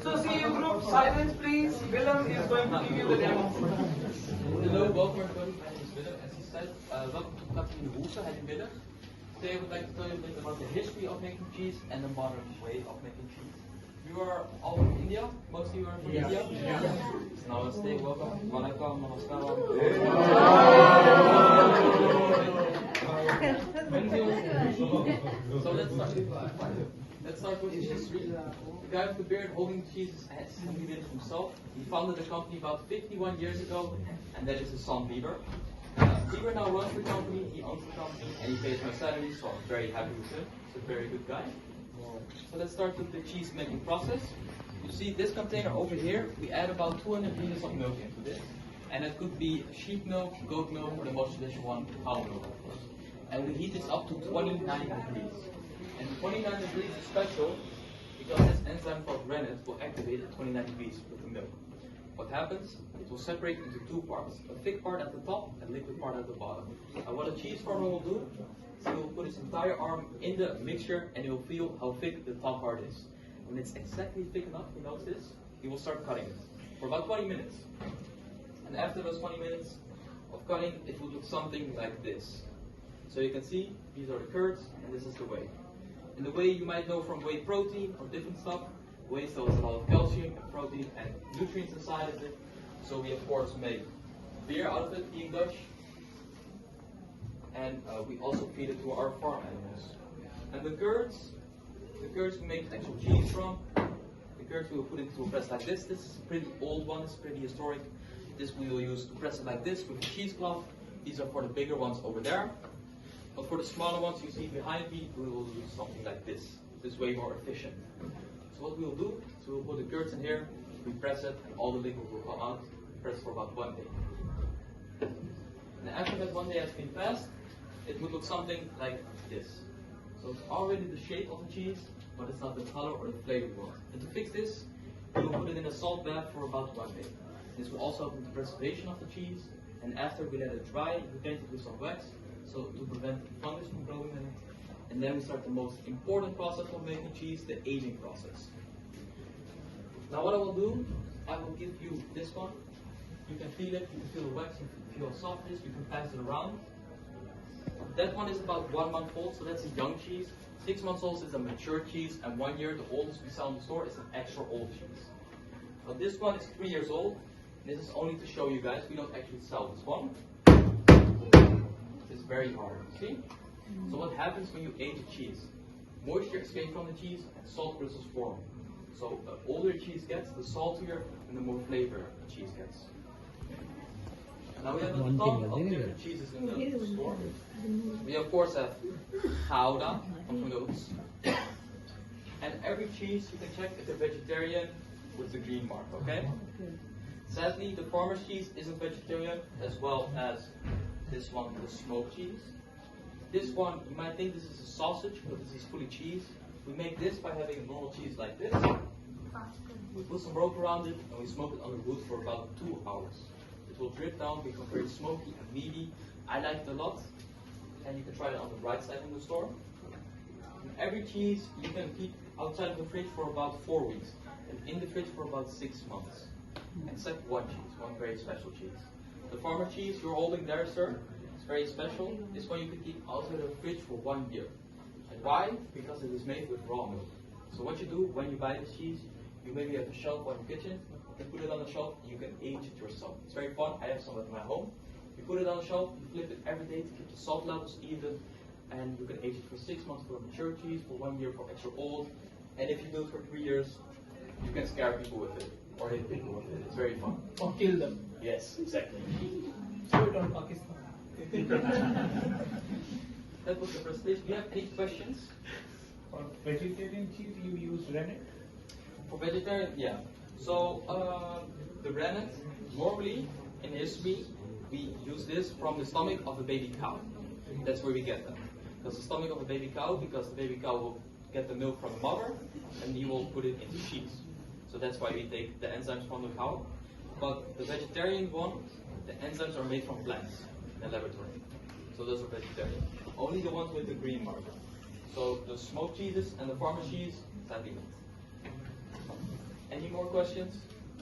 So see you group, silence please. Willem is going to give you the demo. Hello, welcome everybody. My name is Willem, as he said. Welcome to Captain Hoese, Head Willem. Today I would like to tell you a bit about the history of making cheese and the modern way of making cheese. You are all from India? Most of you are from India? Yeah. Namaste, welcome. Welcome, namaskaram. So let's start with the history. The guy with the beard holding the cheese has he did it himself. He founded the company about 51 years ago, and that is his son Bieber. Bieber now runs the company, he owns the company, and he pays my salary, so I'm very happy with him. He's a very good guy. So let's start with the cheese making process. You see this container over here, we add about 200 liters of milk into this. And it could be sheep milk, goat milk, or the most traditional one, cow milk of course. And we heat this up to 29 degrees. And 29 degrees is special because this enzyme called rennet will activate at 29 degrees with the milk. What happens? It will separate into two parts, a thick part at the top and a liquid part at the bottom. And what a cheese farmer will do is he will put his entire arm in the mixture and he will feel how thick the top part is. When it's exactly thick enough, he knows this, he will start cutting it for about 20 minutes. And after those 20 minutes of cutting, it will look something like this. So you can see, these are the curds and this is the whey. And the whey you might know from whey protein or different stuff. Whey still has a lot of calcium and protein and nutrients inside of it. So we of course make beer out of it, being Dutch. And we also feed it to our farm animals. And the curds we make actual cheese from. The curds we will put into a press like this. This is a pretty old one, it's pretty historic. This we will use to press it like this with a cheesecloth. These are for the bigger ones over there. But for the smaller ones you see behind me, we will use something like this. This is way more efficient. So what we will do is we will put the curds in here, we press it, and all the liquid will come out. Press for about 1 day. And after that 1 day has been passed, it would look something like this. So it's already the shape of the cheese, but it's not the color or the flavor we want. And to fix this, we will put it in a salt bath for about 1 day. This will also help with the preservation of the cheese. And after we let it dry, we paint it with some wax, so to prevent fungus from growing in it. And then we start the most important process of making cheese, the aging process. Now what I will do, I will give you this one. You can feel it, you can feel the wax, you can feel how soft it is, you can pass it around. That one is about 1 month old, so that's a young cheese. 6 months old is a mature cheese, and 1 year, the oldest we sell in the store, is an extra old cheese. Now this one is 3 years old. This is only to show you guys, we don't actually sell this one. It's very hard, see? So what happens when you age a cheese? Moisture escapes from the cheese and salt crystals form. So the older cheese gets, the saltier and the more flavor the cheese gets. Now we have a ton of different cheeses in the store. We of course have Gouda from Notes. And every cheese you can check if they're vegetarian with the green mark, okay? Sadly, the farmer's cheese isn't vegetarian, as well as this one, the smoked cheese. This one, you might think this is a sausage, but this is fully cheese. We make this by having a normal cheese like this. We put some rope around it, and we smoke it on the wood for about 2 hours. It will drip down, become very smoky and meaty. I like it a lot, and you can try it on the right side in the store. And every cheese you can keep outside of the fridge for about 4 weeks, and in the fridge for about 6 months. Except one cheese, one very special cheese. The farmer cheese you're holding there, sir, is very special. This one you can keep outside of the fridge for 1 year. And why? Because it is made with raw milk. So what you do when you buy this cheese, you maybe have a shelf on your kitchen, you can put it on the shelf, and you can age it yourself. It's very fun, I have some at my home. You put it on the shelf, you flip it every day to keep the salt levels even, and you can age it for 6 months for a mature cheese, for 1 year for extra old, and if you do it for 3 years, you can scare people with it, or hit people with it. It's very fun. Or kill them. Yes, exactly. Show it on Pakistan. That was the presentation. Do you have any questions? For vegetarian cheese, you use rennet? For vegetarian, yeah. So the rennet, normally in history, we use this from the stomach of a baby cow. That's where we get them. Because the stomach of a baby cow, because the baby cow will get the milk from the mother, and he will put it into cheese. So that's why we take the enzymes from the cow. But the vegetarian one, the enzymes are made from plants in the laboratory. So those are vegetarian. Only the ones with the green marker. So the smoked cheeses and the farmer cheese, sadly not. Any more questions?